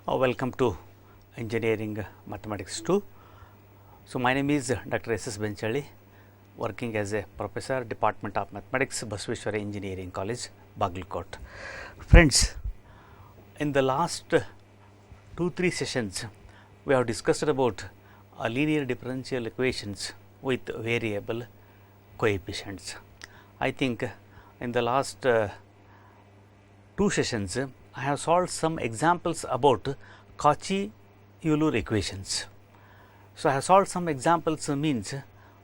Welcome to Engineering Mathematics 2. So, my name is Dr. S. S. Benchalli, working as a professor, Department of Mathematics, Basaveshwara Engineering College, Bagalkot. Friends, in the last 2-3 sessions, we have discussed about linear differential equations with variable coefficients. I think in the last 2 sessions, I have solved some examples about Cauchy-Euler equations. So, I have solved some examples means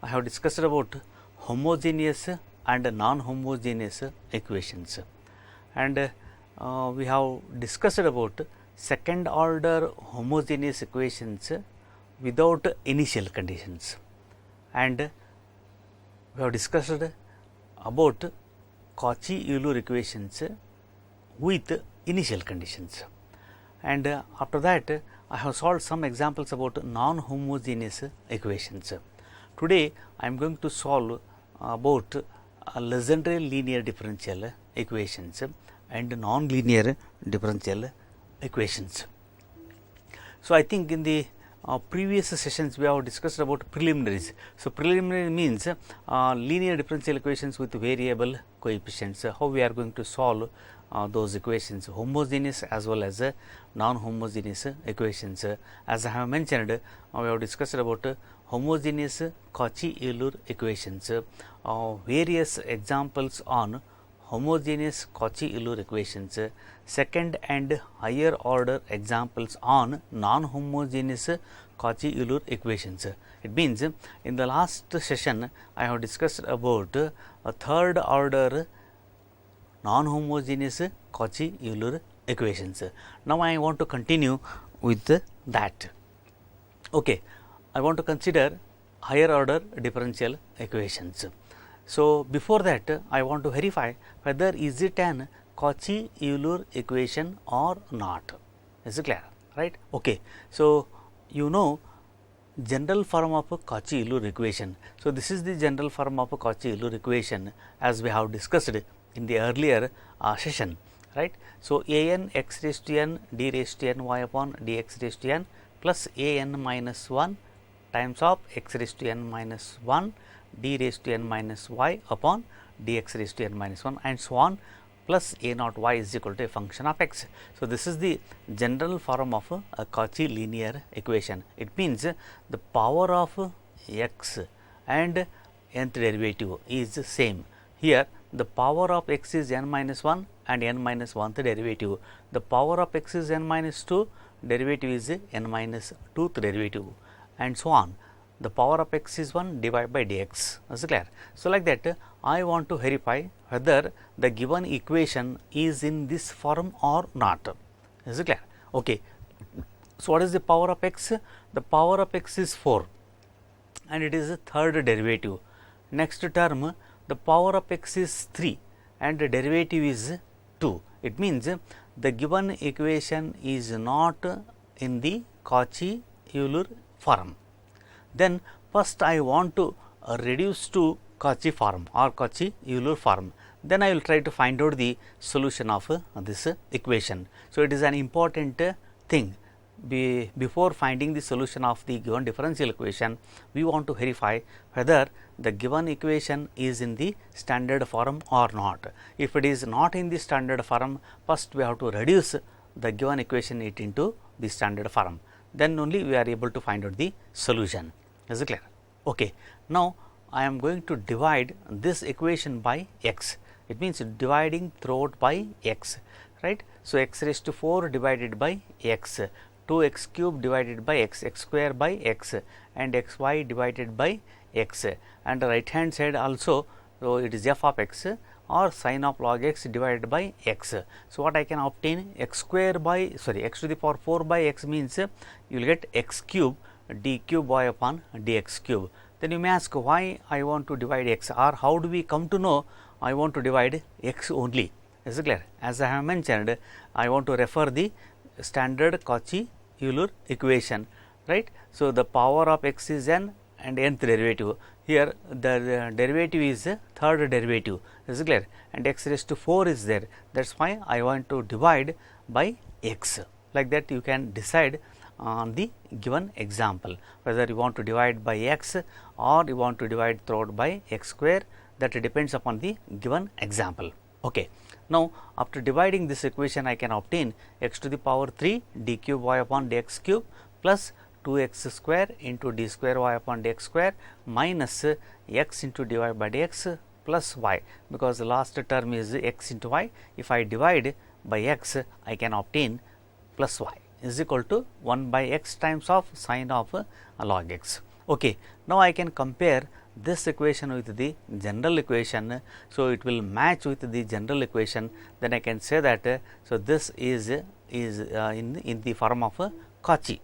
I have discussed about homogeneous and non-homogeneous equations, and we have discussed about second order homogeneous equations without initial conditions, and we have discussed about Cauchy-Euler equations with initial conditions, and after that I have solved some examples about non-homogeneous equations. Today I am going to solve about Legendre linear differential equations and non-linear differential equations. So, I think in the previous sessions we have discussed about preliminaries. So, preliminary means linear differential equations with variable coefficients, how we are going to solve those equations, homogeneous as well as non-homogeneous equations. As I have mentioned, we have discussed about homogeneous Cauchy-Euler equations, various examples on homogeneous Cauchy-Euler equations, second and higher order examples on non-homogeneous Cauchy-Euler equations. It means in the last session I have discussed about a third order non-homogeneous Cauchy-Euler equations. Now, I want to continue with that. Okay, I want to consider higher order differential equations. So, before that I want to verify whether is it an Cauchy-Euler equation or not. Is it clear, right? Okay. So, you know general form of a Cauchy-Euler equation. So, this is the general form of a Cauchy-Euler equation as we have discussed in the earlier session, right. So, a n x raised to n d raised to n y upon d x raised to n plus a n minus 1 times of x raised to n minus 1 d raised to n minus y upon dx raised to n minus 1 and so on, plus a naught y is equal to a function of x. So, this is the general form of a Cauchy linear equation. It means the power of x and nth derivative is same. Here the power of x is n minus 1 and n minus 1th derivative. The power of x is n minus 2, derivative is n minus 2th derivative, and so on. The power of x is 1 divided by dx. Is it clear? So, like that I want to verify whether the given equation is in this form or not. Is it clear? Okay. So, what is the power of x? The power of x is 4 and it is a third derivative. Next term, the power of x is 3 and the derivative is 2. It means the given equation is not in the Cauchy-Euler form. Then first I want to reduce to Cauchy form or Cauchy-Euler form. Then I will try to find out the solution of this equation. So, it is an important thing. Before finding the solution of the given differential equation, we want to verify whether the given equation is in the standard form or not. If it is not in the standard form, first we have to reduce the given equation into the standard form. Then only we are able to find out the solution. Is it clear? Okay. Now, I am going to divide this equation by x. It means dividing throughout by x, right. So, x raised to 4 divided by x, 2x cube divided by x, x square by x, and xy divided by x, and the right hand side also. So, it is f of x or sin of log x divided by x. So, what I can obtain x square by x to the power 4 by x means you will get x cube d cube y upon dx cube. Then you may ask why I want to divide x, or how do we come to know I want to divide x only. Is it clear? As I have mentioned, I want to refer the standard Cauchy-Euler equation, right. So, the power of x is n and nth derivative. Here the derivative is a third derivative, is clear, and x raised to 4 is there. That is why I want to divide by x, like that you can decide on the given example, whether you want to divide by x or you want to divide throughout by x square, that depends upon the given example. Okay. Now, after dividing this equation, I can obtain x to the power 3 d cube y upon dx cube plus 2x square into d square y upon dx square minus x into dy by dx plus y, because the last term is x into y. If I divide by x, I can obtain plus y is equal to 1 by x times of sine of log x. Okay. Now, I can compare this equation with the general equation. So, it will match with the general equation, then I can say that so this is in the form of Cauchy,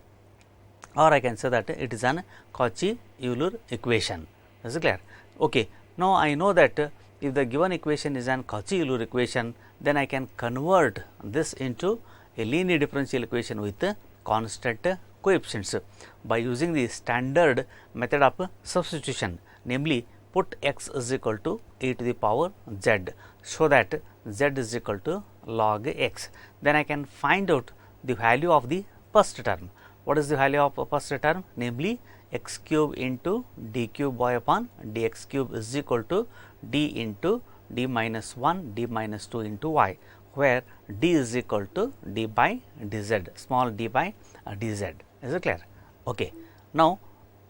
or I can say that it is an Cauchy-Euler equation. Is it clear? Okay. Now, I know that if the given equation is an Cauchy-Euler equation, then I can convert this into a linear differential equation with constant coefficients by using the standard method of substitution, namely put x is equal to e to the power z, so that z is equal to log x. Then I can find out the value of the first term. What is the value of first term? Namely x cube into d cube y upon dx cube is equal to d into d minus 1 d minus 2 into y, where d is equal to d by dz, small d by dz. Is it clear? Okay. Now,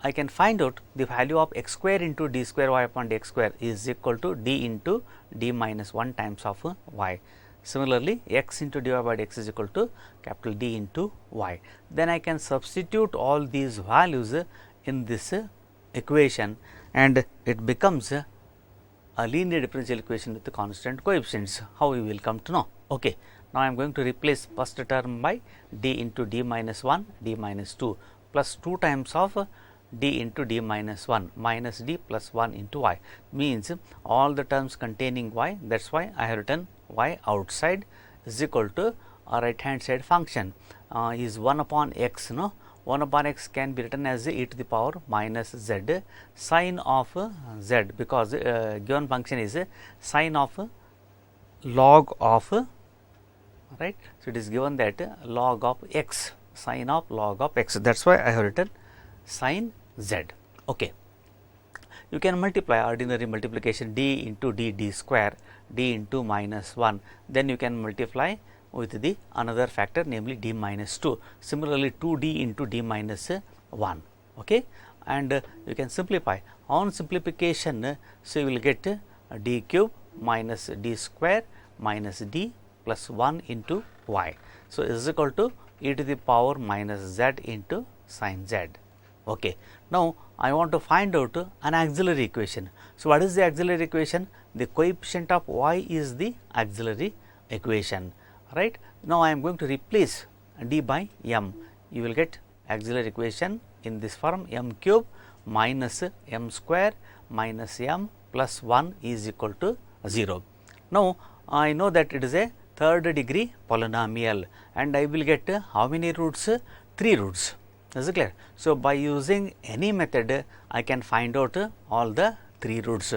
I can find out the value of x square into d square y upon dx square is equal to d into d minus 1 times of y. Similarly, x into dy by dx is equal to capital D into y. Then I can substitute all these values in this equation, and it becomes a linear differential equation with the constant coefficients. How we will come to know? Okay. Now, I am going to replace first term by d into d minus 1 d minus 2 plus 2 times of d into d minus 1 minus d plus 1 into y, means all the terms containing y. That is why I have written y outside is equal to a right hand side function is 1 upon x. No, 1 upon x can be written as e to the power minus z sine of z, because given function is sine of log of, right. So, it is given that log of x, sine of log of x, that is why I have written sine z. Okay. You can multiply ordinary multiplication d into d square, d into minus 1, then you can multiply with the another factor, namely d minus 2. Similarly, 2d into d minus 1. Okay. And you can simplify. On simplification, so you will get d cube minus d square minus d plus 1 into y. So, is equal to e to the power minus z into sin z. Okay. Now, I want to find out an auxiliary equation. So, what is the auxiliary equation? The coefficient of y is the auxiliary equation, right. Now, I am going to replace d by m. You will get auxiliary equation in this form: m cube minus m square minus m plus 1 is equal to 0. Now, I know that it is a third degree polynomial, and I will get how many roots? 3 roots. Is it clear? So, by using any method, I can find out all the 3 roots,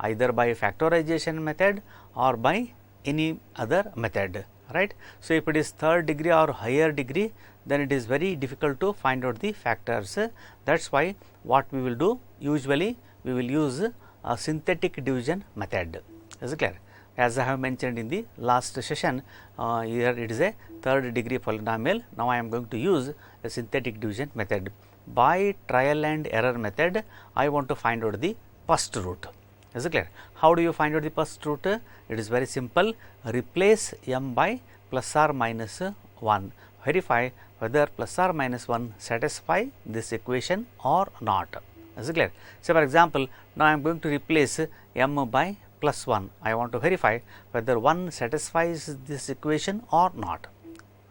either by factorization method or by any other method, right. So, if it is third degree or higher degree, then it is very difficult to find out the factors. That is why what we will do, usually we will use a synthetic division method. Is it clear? As I have mentioned in the last session, here it is a third degree polynomial. Now, I am going to use a synthetic division method. By trial and error method, I want to find out the first root. Is it clear? How do you find out the first root? It is very simple. Replace m by plus or minus 1. Verify whether plus or minus 1 satisfy this equation or not. Is it clear? So, for example, now I am going to replace m by plus 1. I want to verify whether 1 satisfies this equation or not,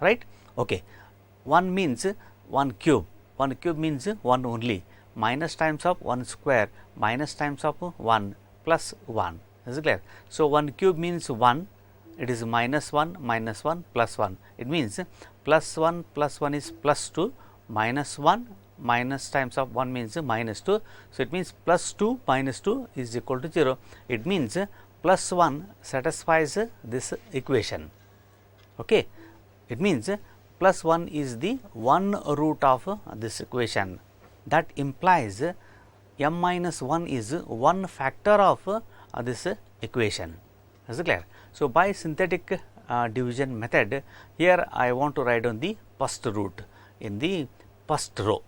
right. Okay. 1 means 1 cube, 1 cube means 1 only, minus times of 1 square, minus times of 1 plus 1. Is it clear? So, 1 cube means 1, it is minus 1 plus 1. It means plus 1 is plus 2, minus 1 minus times of 1 means minus 2. So, it means plus 2 minus 2 is equal to 0. It means plus 1 satisfies this equation. Okay. It means plus 1 is the one root of this equation. That implies m minus 1 is one factor of this equation. Is it clear? So, by synthetic division method, here I want to write down the first root in the first row.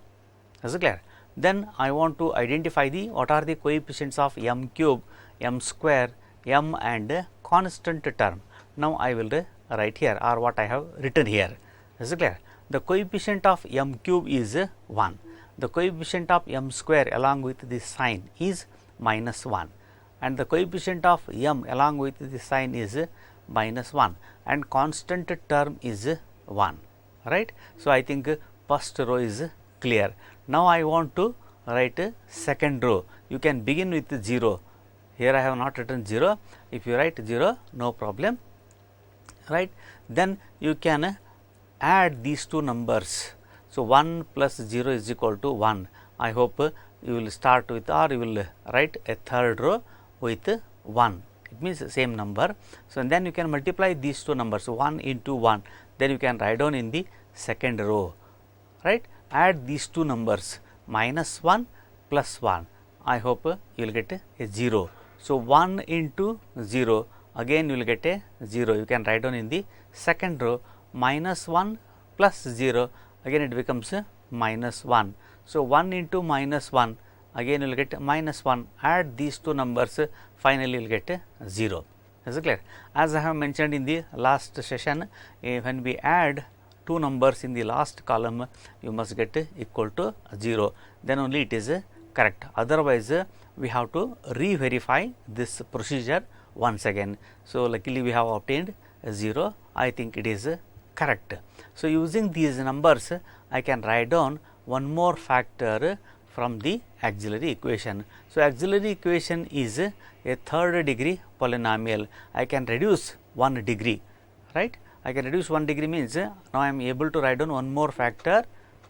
Is it clear? Then I want to identify the what are the coefficients of m cube, m square, m and constant term. Now, I will write here or what I have written here. Is it clear? The coefficient of m cube is 1. The coefficient of m square along with the sign is minus 1, and the coefficient of m along with the sign is minus 1, and constant term is 1, right. So, I think first row is clear. Now, I want to write second row. You can begin with 0. Here I have not written 0. If you write 0, no problem, right. Then you can add these two numbers. So, 1 plus 0 is equal to 1. I hope you will start with, or you will write a third row with 1. It means the same number. So, and then you can multiply these two numbers, 1 into 1. Then you can write down in the second row, right. Add these two numbers, minus 1 plus 1. I hope you will get a 0. So, 1 into 0, again you will get a 0. You can write down in the second row, minus 1 plus 0, again it becomes minus 1. So, 1 into minus 1, again you will get minus 1. Add these two numbers, finally you will get 0. Is it clear? As I have mentioned in the last session, when we add two numbers in the last column, you must get equal to 0, then only it is correct. Otherwise, we have to re-verify this procedure once again. So, luckily we have obtained 0. I think it is correct. So, using these numbers, I can write down one more factor from the auxiliary equation. So, auxiliary equation is a third degree polynomial. I can reduce 1 degree, right. I can reduce 1 degree means now I am able to write down one more factor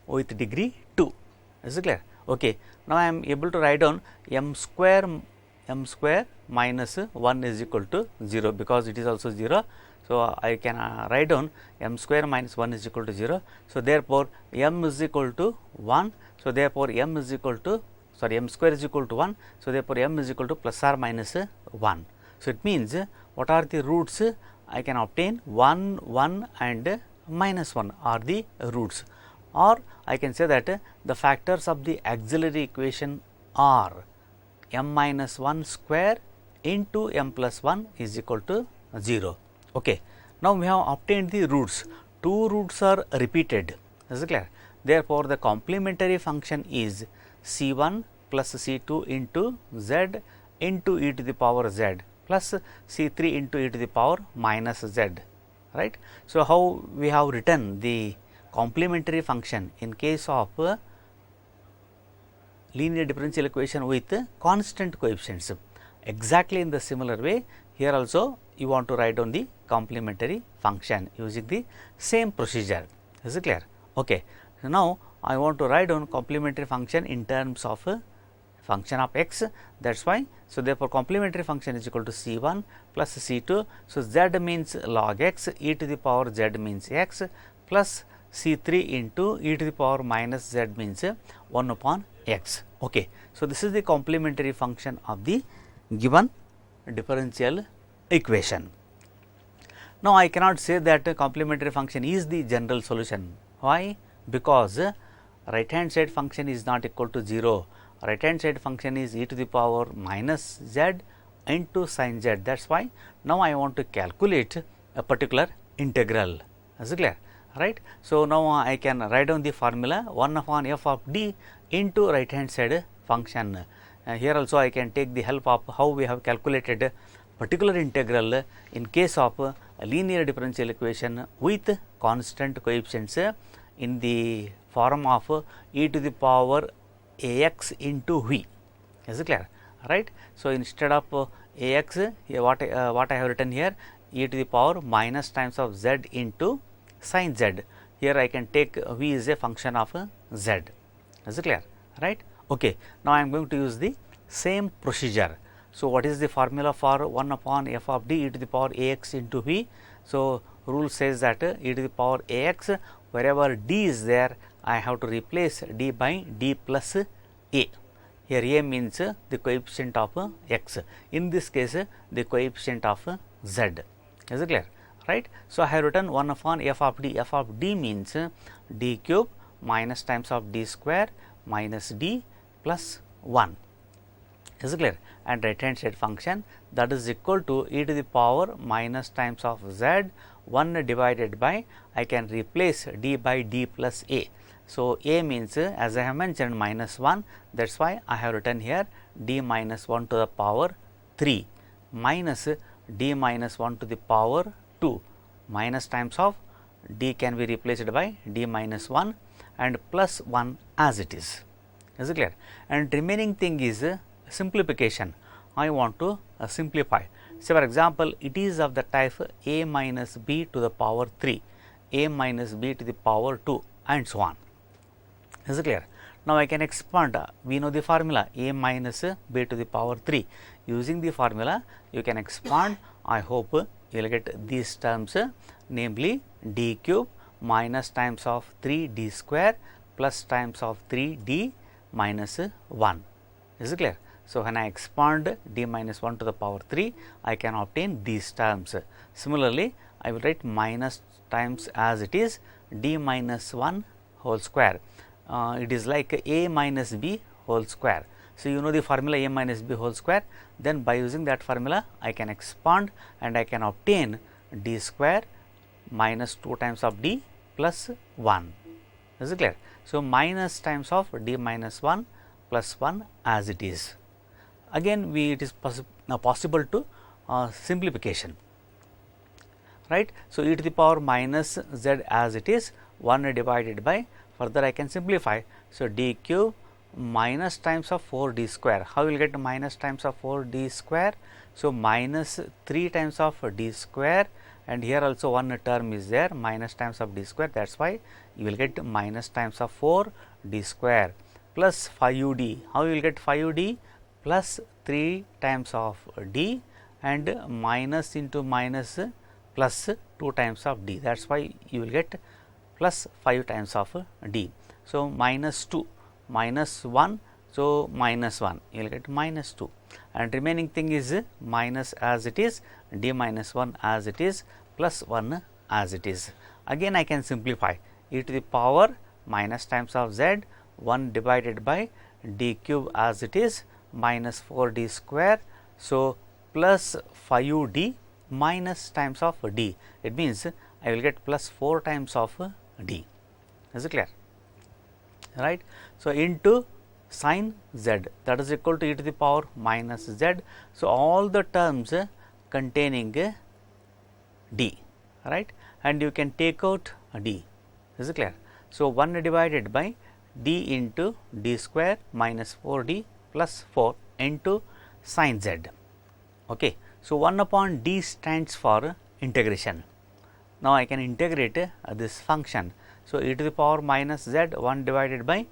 with degree 2. Is it clear? Okay. Now, I am able to write down m square minus 1 is equal to 0, because it is also 0. So, I can write down m square minus 1 is equal to 0. So, therefore, m is equal to 1. So, therefore, m square is equal to 1. So, therefore, m is equal to plus or minus 1. So, it means what are the roots? I can obtain 1, 1 and minus 1 are the roots, or I can say that the factors of the auxiliary equation are m minus 1 square into m plus 1 is equal to 0. Okay. Now, we have obtained the roots. Two roots are repeated. Is it clear? Therefore, the complementary function is C1 plus C2 into Z into e to the power Z plus C3 into e to the power minus Z, right. So, how we have written the complementary function in case of linear differential equation with constant coefficients. Exactly in the similar way, here also you want to write down the complementary function using the same procedure. Is it clear? Okay. So, now I want to write down complementary function in terms of function of x. That is why. So, therefore, complementary function is equal to C1 plus C2. So, Z means log x, e to the power Z means x plus C3 into e to the power minus Z means 1 upon x. Okay. So, this is the complementary function of the given differential equation. Now, I cannot say that complementary function is the general solution. Why? Because right hand side function is not equal to 0. Right hand side function is e to the power minus z into sin z. That is why now I want to calculate a particular integral. Is it clear? Right. So, now I can write down the formula 1 upon f of d into right hand side function. Here also I can take the help of how we have calculated particular integral in case of a linear differential equation with constant coefficients in the form of e to the power ax into v. Is it clear? Right. So, instead of ax, what I have written here, e to the power minus times of z into sin z. Here I can take v is a function of z. Is it clear? Right. Okay. Now, I am going to use the same procedure. So, what is the formula for 1 upon f of d e to the power ax into v? So, rule says that e to the power ax wherever d is there, I have to replace d by d plus a. Here a means the coefficient of x, in this case the coefficient of z. Is it clear? Right. So, I have written 1 upon f of d. F of d means d cube minus times of d square minus d plus 1. Is it clear? And right hand side function, that is equal to e to the power minus times of z 1 divided by, I can replace d by d plus a. So, a means as I have mentioned minus 1, that is why I have written here d minus 1 to the power 3 minus d minus 1 to the power 2 minus times of d can be replaced by d minus 1 and plus 1 as it is. Is it clear? And remaining thing is simplification. I want to simplify. So, for example, it is of the type a minus b to the power 3, a minus b to the power 2 and so on. Is it clear? Now, I can expand, we know the formula a minus b to the power 3. Using the formula, you can expand. I hope you will get these terms, namely d cube minus times of 3 d square plus times of 3 d minus 1. Is it clear? So, when I expand d minus 1 to the power 3, I can obtain these terms. Similarly, I will write minus times as it is d minus 1 whole square. It is like a minus b whole square. So, you know the formula a minus b whole square, then by using that formula I can expand and I can obtain d square minus 2 times of d plus 1. Is it clear? So, minus times of d minus 1 plus 1 as it is. Again it is possible to simplification, right. So, e to the power minus z as it is 1 divided by, further I can simplify. So, d cube minus times of 4 d square. How you will get minus times of 4 d square? So, minus 3 times of d square, and here also one term is there minus times of d square, that is why you will get minus times of 4 d square plus 5 d. How you will get 5 d? Plus 3 times of d and minus into minus plus 2 times of d, that is why you will get plus 5 times of d. So, minus 2 minus 1, so minus 1 you will get minus 2, and remaining thing is minus as it is d minus 1 as it is plus 1 as it is. Again I can simplify e to the power minus times of z 1 divided by d cube as it is minus 4 d square. So, plus 5 d minus times of d, it means I will get plus 4 times of d. Is it clear? Right. So, into sin z, that is equal to e to the power minus z. So, all the terms containing d, right, and you can take out d. Is it clear? So, 1 divided by d into d square minus 4 d plus 4 into sin z. Okay. So, 1 upon d stands for integration. Now, I can integrate this function. So, e to the power minus z 1 divided by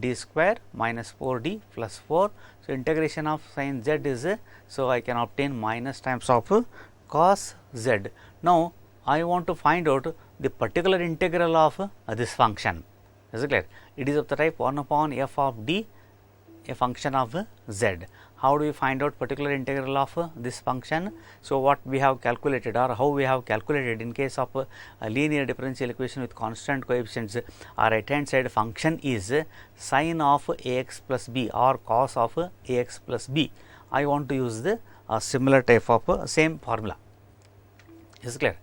d square minus 4 d plus 4. So, integration of sin z is, so I can obtain minus times of cos z. Now, I want to find out the particular integral of this function. Is it clear? It is of the type 1 upon f of d, a function of z. How do we find out particular integral of this function? So, what we have calculated or how we have calculated in case of a linear differential equation with constant coefficients, our right hand side function is sin of ax plus b or cos of ax plus b. I want to use the similar type of same formula. Is it clear?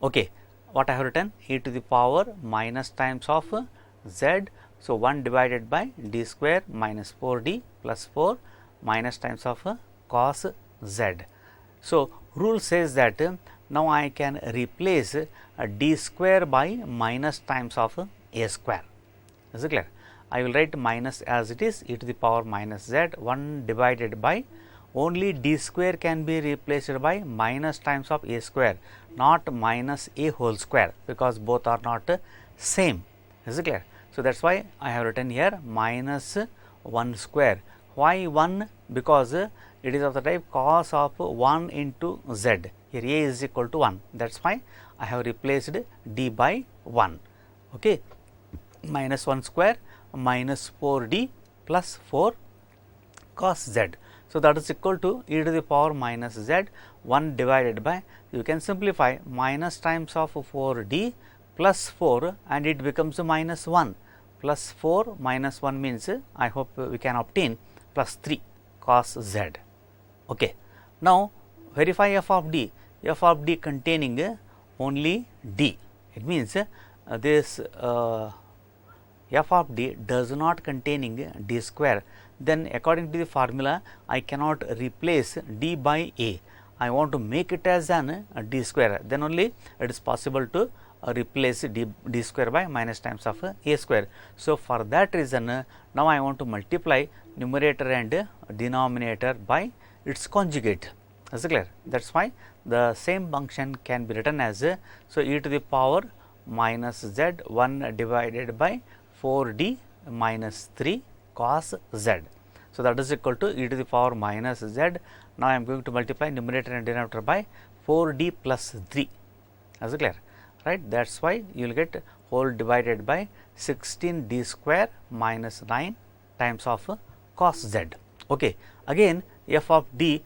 Okay. What I have written? E to the power minus times of z. So, 1 divided by d square minus 4 d plus 4 minus times of cos z. So, rule says that now I can replace d square by minus times of a square. Is it clear? I will write minus as it is e to the power minus z 1 divided by, only d square can be replaced by minus times of a square, not minus a whole square, because both are not same. Is it clear? So, that is why I have written here minus 1 square. Why 1? Because it is of the type cos of 1 into z. Here a is equal to 1. That is why I have replaced d by 1. okay, minus 1 square minus 4d plus 4 cos z. So, that is equal to e to the power minus z 1 divided by, you can simplify, minus times of 4d plus 4 and it becomes minus 1 plus 4 minus 1 means, I hope we can obtain plus 3 cos z. Okay. Now, verify f of d containing only d. It means this f of d does not containing d square, then according to the formula I cannot replace d by a. I want to make it as an d square, then only it is possible to replace d square by minus times of a square. So, for that reason now I want to multiply numerator and denominator by its conjugate. Is it clear? That is why the same function can be written as, so e to the power minus z 1 divided by 4d minus 3 cos z. So, that is equal to e to the power minus z. Now, I am going to multiply numerator and denominator by 4d plus 3. Is it clear? Right? That is why you will get whole divided by 16d square minus 9 times of cos z. Okay. Again, f of d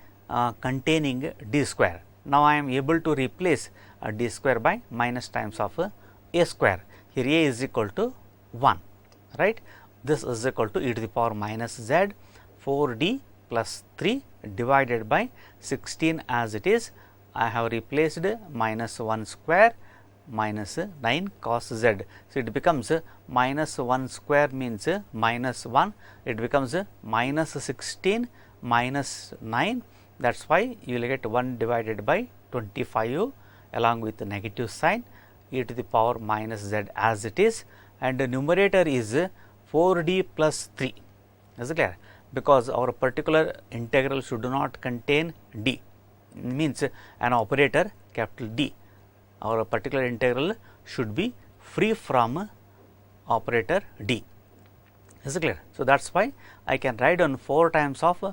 containing d square. Now, I am able to replace d square by minus times of a square. Here a is equal to 1, right. This is equal to e to the power minus z 4d plus 3 divided by 16 as it is. I have replaced minus 1 square minus 9 cos z. So, it becomes minus 1 square means minus 1, it becomes minus 16 minus 9. That is why you will get 1 divided by 25 along with the negative sign, e to the power minus z as it is, and the numerator is 4d plus 3. Is it clear? Because our particular integral should not contain d, means an operator capital D. Our particular integral should be free from operator D. Is it clear? So, that is why I can write down 4 times of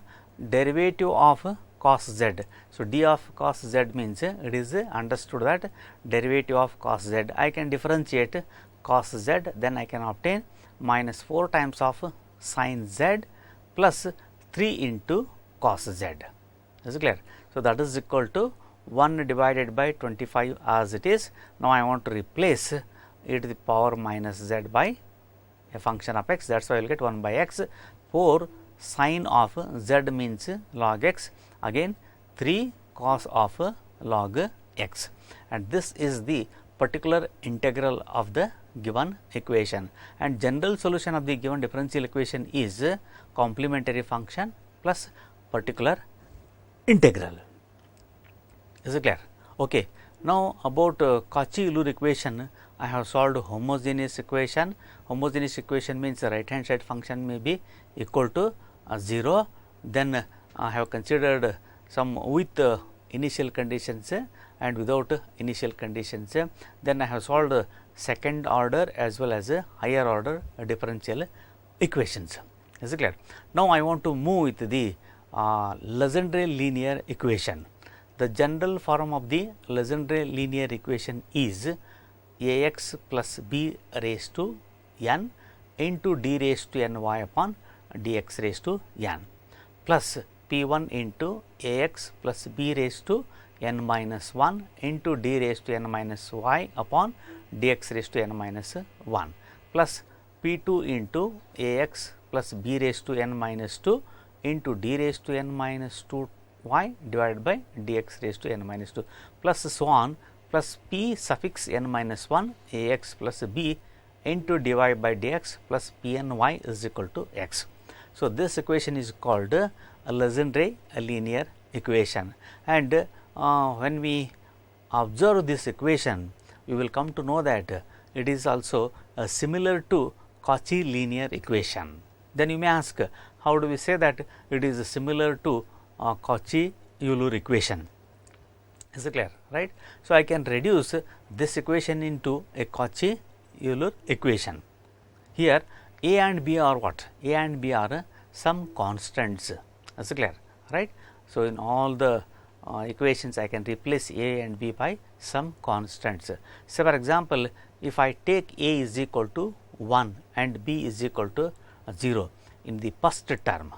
derivative of cos z. So, d of cos z means it is understood that derivative of cos z. I can differentiate cos z, then I can obtain minus 4 times of sin z plus 3 into cos z. Is it clear? So, that is equal to 1 divided by 25 as it is. Now, I want to replace e to the power minus z by a function of x, that is why I will get 1 by x. 4 sin of z means log x, again 3 cos of log x, and this is the particular integral of the given equation, and general solution of the given differential equation is complementary function plus particular integral. Is it clear? Okay. Now, about Cauchy-Euler equation, I have solved homogeneous equation. Homogeneous equation means the right hand side function may be equal to 0. Then I have considered some with initial conditions and without initial conditions. Then I have solved second order as well as higher order differential equations. Is it clear? Now, I want to move with the Legendre linear equation. The general form of the Legendre linear equation is a x plus b raised to n into d raised to n y upon dx raised to n plus p 1 into a x plus b raised to n minus 1 into d raised to n minus y upon dx raised to n minus 1 plus p 2 into a x plus b raised to n minus 2 into d raised to n minus 2 y divided by dx raised to n minus 2 plus so on, plus p suffix n minus 1 a x plus b into dy by dx plus p n y is equal to x. So, this equation is called a Legendre linear equation, and when we observe this equation, we will come to know that it is also similar to Cauchy linear equation. Then you may ask, how do we say that it is similar to Cauchy-Euler equation? Is it clear, right? So, I can reduce this equation into a Cauchy-Euler equation. Here a and b are what? A and b are some constants. Is it clear, right? So, in all the equations I can replace a and b by some constants. So, for example, if I take A is equal to 1 and B is equal to 0 in the first term,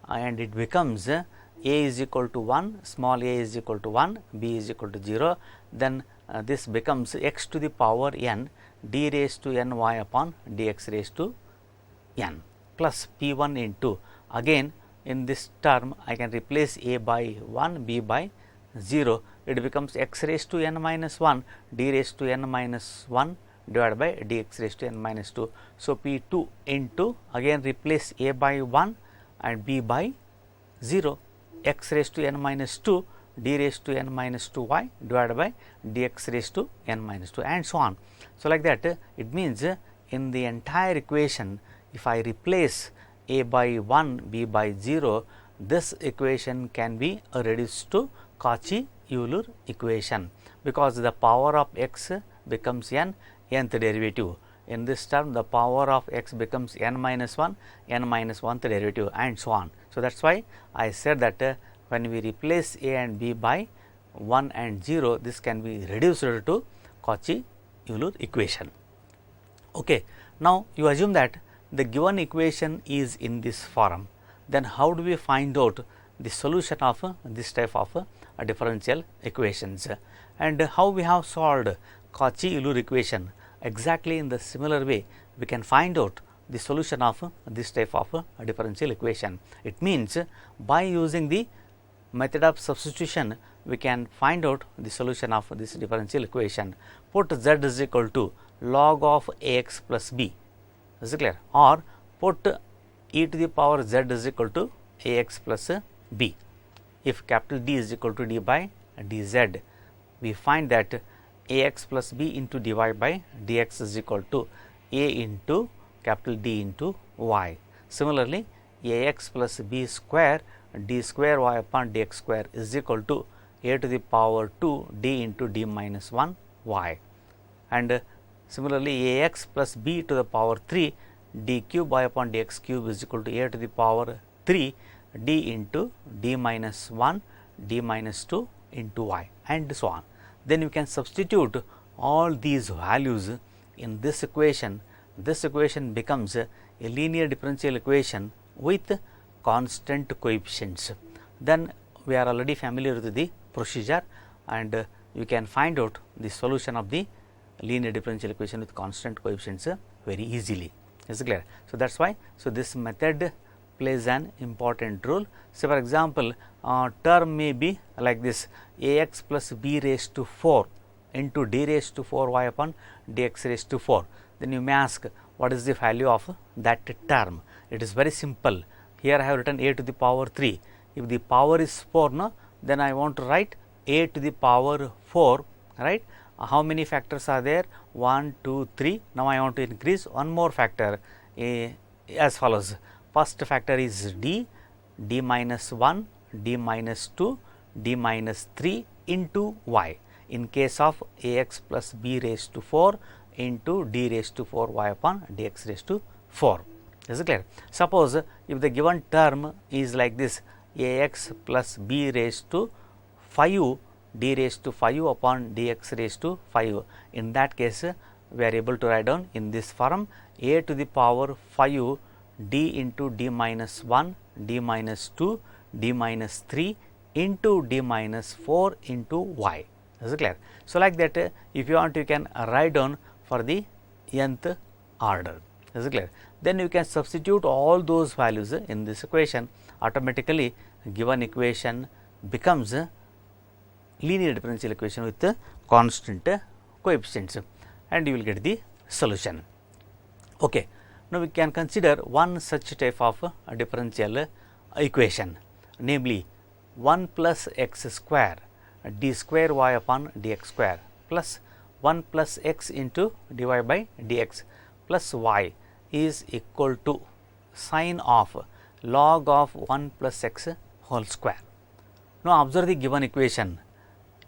and it becomes A is equal to 1, small a is equal to 1, B is equal to 0, then this becomes x to the power n d raised to n y upon dx raised to n plus P 1 into, again in this term I can replace A by 1, B by 0, it becomes x raised to n minus 1 d raised to n minus 1 divided by dx raised to n minus 2. So, P 2 into, again replace A by 1 and B by 0, x raised to n minus 2 d raised to n minus 2 y divided by dx raised to n minus 2, and so on. So, like that it means in the entire equation, if I replace A by 1, B by 0, this equation can be reduced to Cauchy-Euler equation, because the power of x becomes n, nth derivative. In this term, the power of x becomes n minus 1, n minus 1th derivative, and so on. So, that is why I said that when we replace A and B by 1 and 0, this can be reduced to Cauchy-Euler equation. Okay. Now, you assume that the given equation is in this form, then how do we find out the solution of this type of differential equations, and how we have solved Cauchy-Euler equation? Exactly in the similar way we can find out the solution of this type of differential equation. It means by using the method of substitution, we can find out the solution of this differential equation. Put z is equal to log of Ax plus b, is it clear, or put e to the power z is equal to Ax plus b. If capital D is equal to d by dz, we find that Ax plus b into dy by dx is equal to a into capital D into y. Similarly, Ax plus b square d square y upon dx square is equal to a to the power 2 d into d minus 1 y, and similarly Ax plus b to the power 3 d cube y upon dx cube is equal to a to the power 3 d into d minus 1 d minus 2 into y, and so on. Then you can substitute all these values in this equation. This equation becomes a linear differential equation with constant coefficients. Then we are already familiar with the procedure, and you can find out the solution of the linear differential equation with constant coefficients very easily. Is it clear? So, that is why. So, this method plays an important role. So, for example, term may be like this: Ax plus b raised to 4 into d raised to 4 y upon dx raised to 4. Then you may ask, what is the value of that term? It is very simple. Here I have written a to the power 3. If the power is 4, no, then I want to write a to the power 4, right? How many factors are there? 1, 2, 3. Now, I want to increase one more factor as follows. First factor is d, d minus 1, d minus 2, d minus 3 into y, in case of Ax plus b raised to 4 into d raised to 4 y upon dx raised to 4. Is it clear? Suppose if the given term is like this: Ax plus b raised to 5 d raised to 5 upon dx raised to 5. In that case, we are able to write down in this form: a to the power 5 d into d minus 1, d minus 2, d minus 3 into d minus 4 into y. Is it clear? So, like that, if you want, you can write down for the nth order. Is it clear? Then you can substitute all those values in this equation. Automatically, given equation becomes a linear differential equation with constant coefficients, and you will get the solution. Okay. Now, we can consider one such type of differential equation, namely 1 plus x square d square y upon dx square plus 1 plus x into dy by dx plus y is equal to sine of log of 1 plus x whole square. Now, observe the given equation.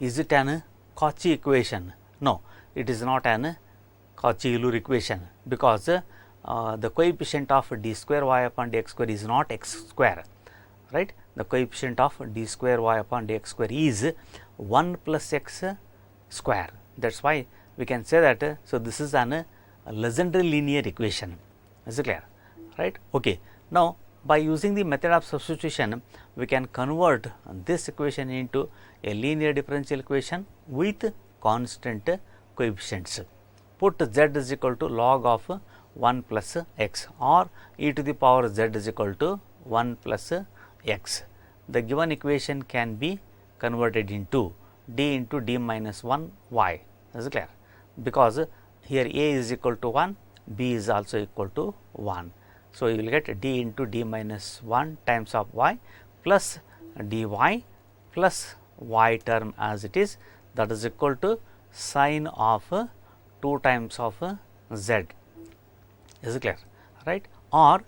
Is it an Cauchy equation? No, it is not an Cauchy-Euler equation, because the coefficient of d square y upon dx square is not x square, right. The coefficient of d square y upon dx square is 1 plus x square. That is why we can say that so this is a Legendre linear equation. Is it clear? Right? Okay. Now, by using the method of substitution, we can convert this equation into a linear differential equation with constant coefficients. Put z is equal to log of 1 plus x or e to the power z is equal to 1 plus x. The given equation can be converted into d into d minus 1 y. Is it clear? Because here a is equal to 1, b is also equal to 1. So, you will get d into d minus 1 times of y plus dy plus y term as it is, that is equal to sine of 2 times of z. Is it clear? Right? Or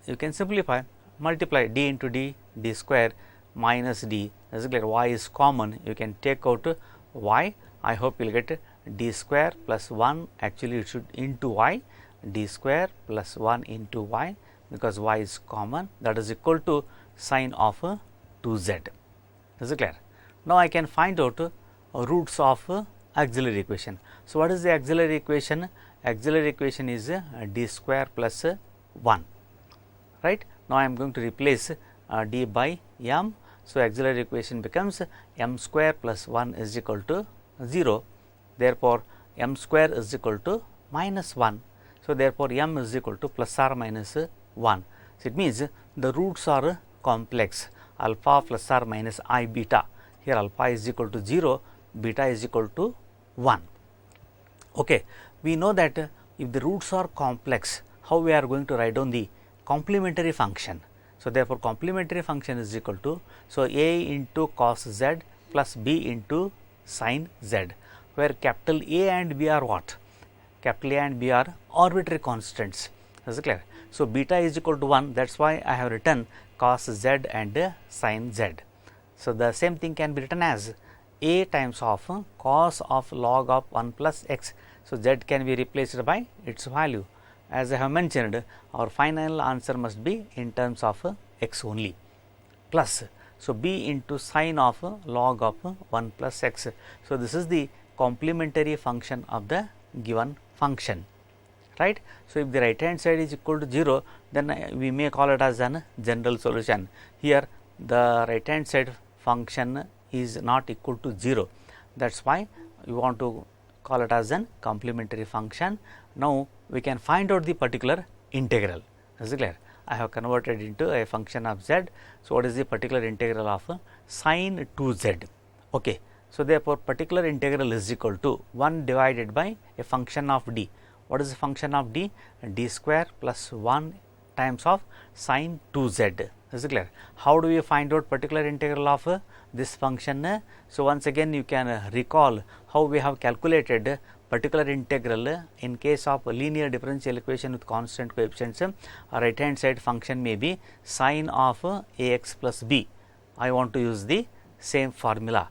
you can simplify, multiply d into d square minus d. Is it clear? Y is common, you can take out y. I hope you will get d square plus 1, actually it should into y, d square plus 1 into y, because y is common, that is equal to sine of 2z. Is it clear? Now, I can find out roots of auxiliary equation. So, what is the auxiliary equation? Auxiliary equation is d square plus 1, right. Now, I am going to replace d by m. So, auxiliary equation becomes m square plus 1 is equal to 0. Therefore, m square is equal to minus 1. So, therefore, m is equal to plus or minus 1. So, it means the roots are complex, alpha plus or minus I beta. Here alpha is equal to 0, beta is equal to 1. Okay. We know that if the roots are complex, how we are going to write down the complementary function. So, therefore, complementary function is equal to, so a into cos z plus b into sin z, where capital A and B are what? Capital A and B are arbitrary constants. Is it clear? So, beta is equal to 1, that is why I have written cos z and sin z. So, the same thing can be written as a times of cos of log of 1 plus x. So, z can be replaced by its value. As I have mentioned, our final answer must be in terms of x only, plus. So, b into sine of log of 1 plus x. So, this is the complementary function of the given function, right. So, if the right hand side is equal to 0, then we may call it as an general solution. Here the right hand side function is not equal to 0, that is why we want to call it as an complementary function. Now, we can find out the particular integral. Is it clear? I have converted into a function of z. So, what is the particular integral of sine 2z? Okay. So, therefore, particular integral is equal to 1 divided by a function of d. What is the function of d? D square plus 1 times of sine 2z. Is it clear? How do we find out particular integral of this function? So, once again you can recall how we have calculated particular integral in case of linear differential equation with constant coefficients. Right hand side function may be sine of ax plus b. I want to use the same formula,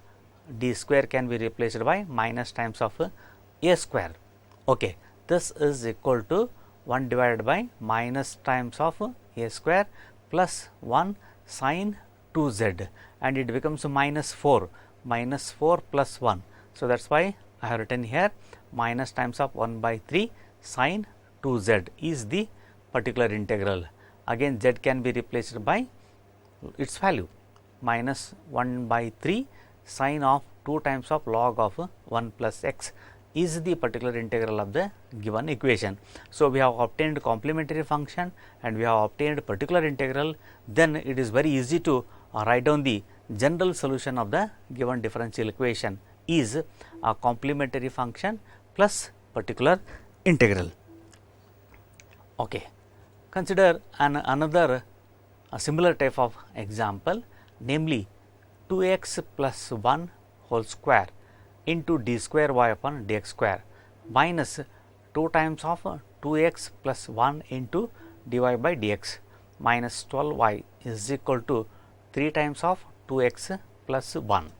d square can be replaced by minus times of a square. Okay. This is equal to 1 divided by minus times of a square plus 1 sine 2z, and it becomes minus 4 plus 1. So, that is why I have written here minus times of 1 by 3 sine 2z is the particular integral. Again z can be replaced by its value, minus 1 by 3 sine of 2 times of log of 1 plus x is the particular integral of the given equation. So, we have obtained complementary function and we have obtained particular integral, then it is very easy to write down the general solution of the given differential equation is a complementary function plus particular integral. Okay. Consider another similar type of example, namely 2x plus 1 whole square into d square y upon dx square minus 2 times of 2x plus 1 into dy by dx minus 12y is equal to 3 times of 2x plus 1.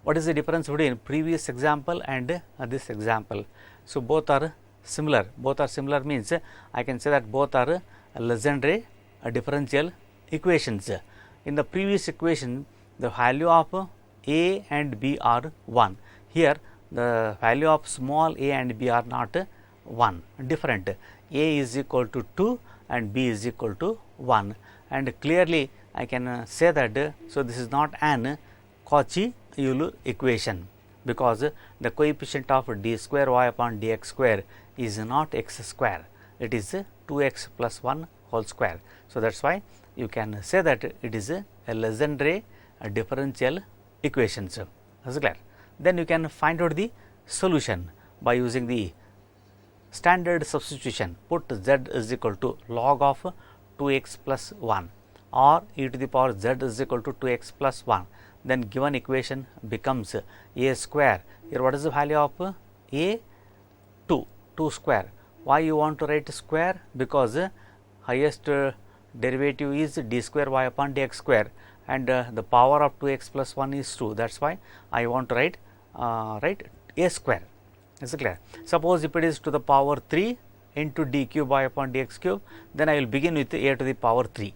What is the difference between previous example and this example? So, both are similar. Both are similar means I can say that both are Legendre differential equations. In the previous equation, the value of a and b are 1. Here the value of small a and b are not 1, different. A is equal to 2 and b is equal to 1, and clearly I can say that so this is not an Cauchy-Euler equation, because the coefficient of d square y upon dx square is not x square, it is 2x plus 1 whole square. So, that is why you can say that it is a Legendre differential equations. Is clear? Then you can find out the solution by using the standard substitution. Put z is equal to log of 2x plus 1 or e to the power z is equal to 2x plus 1. Then given equation becomes a square. Here what is the value of a? 2 square. Why you want to write square? Because highest derivative is d square y upon dx square, and the power of 2x plus 1 is 2. That is why I want to write a square. Is it clear? Suppose if it is to the power 3 into d cube y upon dx cube, then I will begin with a to the power 3.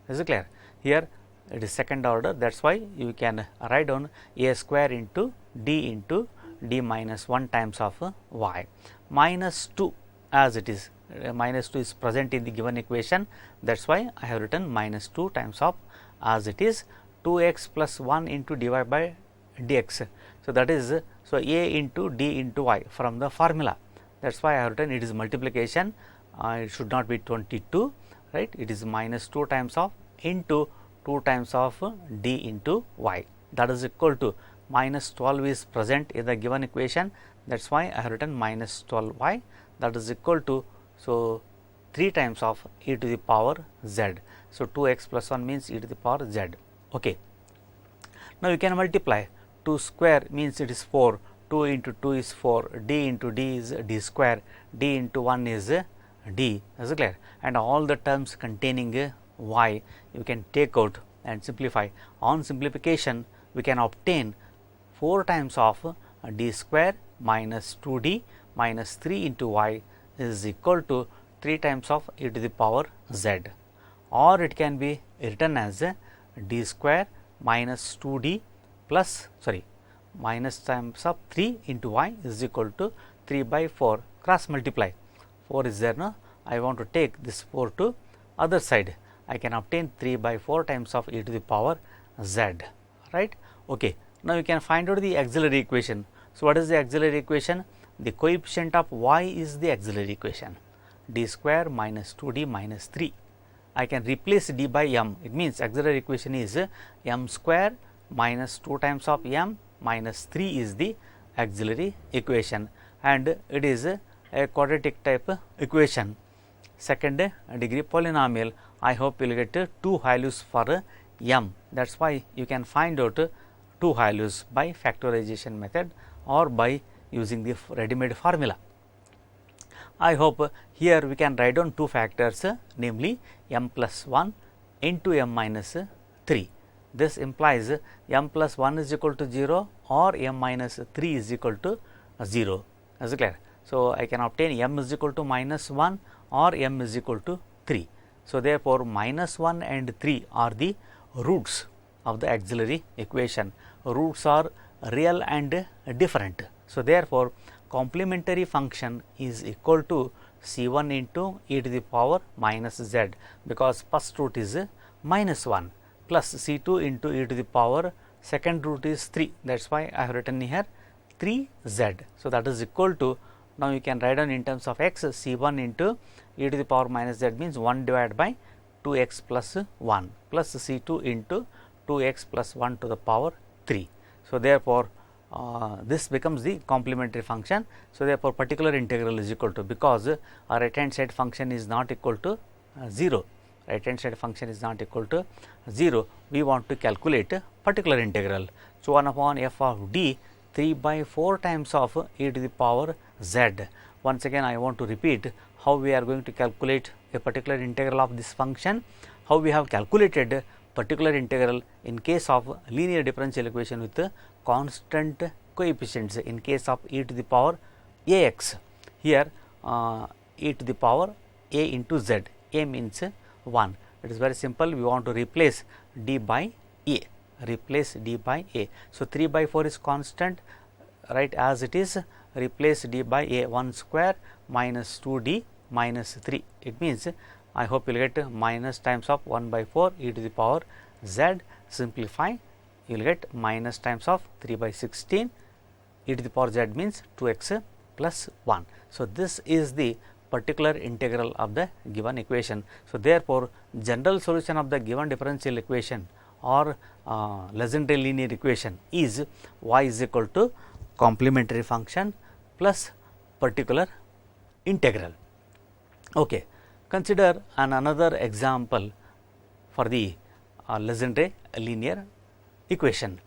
Is it clear? Here it is second order, that is why you can write down a square into d minus 1 times of y minus 2, as it is minus 2 is present in the given equation. That is why I have written minus 2 times of, as it is 2x plus 1 into dy by dx. So, that is so a into d into y from the formula. That is why I have written it is multiplication, it should not be 22, right. It is minus 2 times of into 2 times of d into y, that is equal to minus 12 is present in the given equation. That is why I have written minus 12 y, that is equal to, so 3 times of e to the power z. So, 2x plus 1 means e to the power z. Okay. Now, you can multiply 2 square means it is 4, 2 into 2 is 4, d into d is d square, d into 1 is d. Is it clear? And all the terms containing y you can take out and simplify. On simplification, we can obtain 4 times of d square minus 2d minus 3 into y is equal to 3 times of e to the power z, or it can be written as d square minus 2d plus minus times of 3 into y is equal to 3 by 4, cross multiply, 4 is there, no? I want to take this 4 to other side, I can obtain 3 by 4 times of e to the power z, right. Okay. Now, you can find out the auxiliary equation. So, what is the auxiliary equation? The coefficient of y is the auxiliary equation, d square minus 2d minus 3. I can replace d by m, it means auxiliary equation is m square minus 2 times of m minus 3 is the auxiliary equation, and it is a quadratic type equation, second degree polynomial. I hope you will get 2 values for m. That is why you can find out 2 values by factorization method or by using the ready-made formula. I hope here we can write down 2 factors, namely m plus 1 into m minus 3. This implies m plus 1 is equal to 0 or m minus 3 is equal to 0. Is it clear? So, I can obtain m is equal to minus 1 or m is equal to 3. So, therefore, minus 1 and 3 are the roots of the auxiliary equation. Roots are real and different. So, therefore, complementary function is equal to C1 into e to the power minus z, because first root is minus 1 plus C2 into e to the power second root is 3. That is why I have written here 3z. So, that is equal to, now you can write down in terms of x, C1 into e to the power minus z means 1 divided by 2x plus 1 plus C2 into 2x plus 1 to the power 3. So, therefore, this becomes the complementary function. So, therefore, particular integral is equal to, because a right hand side function is not equal to 0, right hand side function is not equal to 0, we want to calculate particular integral. So, 1 upon f of d 3 by 4 times of e to the power z. Once again I want to repeat how we are going to calculate a particular integral of this function, how we have calculated particular integral in case of linear differential equation with constant coefficients in case of e to the power a x. Here e to the power a into z, a means 1. It is very simple, we want to replace d by a, replace d by a. So, 3 by 4 is constant, write as it is, replace d by a 1 square minus 2d minus 3. It means I hope you will get minus times of 1 by 4 e to the power z, simplify, you will get minus times of 3 by 16 e to the power z means 2x plus 1. So, this is the particular integral of the given equation. So, therefore, general solution of the given differential equation or Legendre linear equation is y is equal to complementary function plus particular integral. Okay. Consider another example for the Legendre linear equation.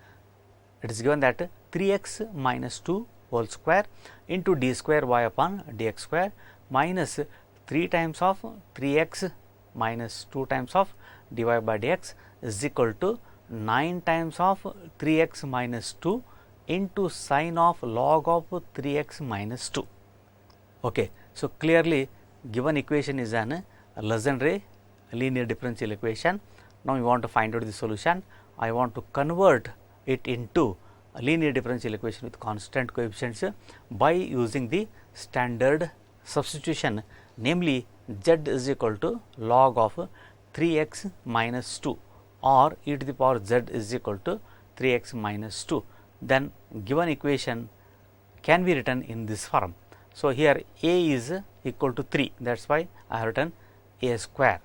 It is given that 3x minus 2 whole square into d square y upon dx square minus 3 times of 3x minus 2 times of dy by dx is equal to 9 times of 3x minus 2 into sine of log of 3x minus 2. Okay. So, clearly given equation is an Legendre linear differential equation. Now, we want to find out the solution. I want to convert it into a linear differential equation with constant coefficients by using the standard substitution, namely z is equal to log of 3x minus 2 or e to the power z is equal to 3x minus 2. Then given equation can be written in this form. So, here a is equal to 3, that is why I have written a square,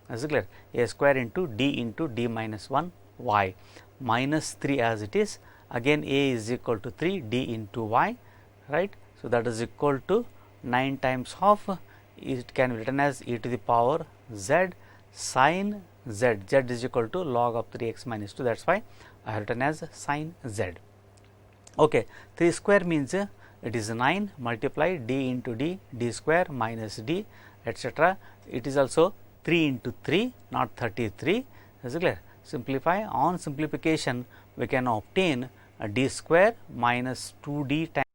is it clear, a square into d minus 1 y minus 3 as it is, again a is equal to 3 d into y, right. So, that is equal to 9 times of, it can be written as e to the power z sin z, z is equal to log of 3x minus 2, that is why I have written as sin z. Okay. 3 square means it is 9 multiply d into d square minus d etc. It is also 3 into 3 not 33, is it clear. Simplify, on simplification we can obtain d square minus 2d times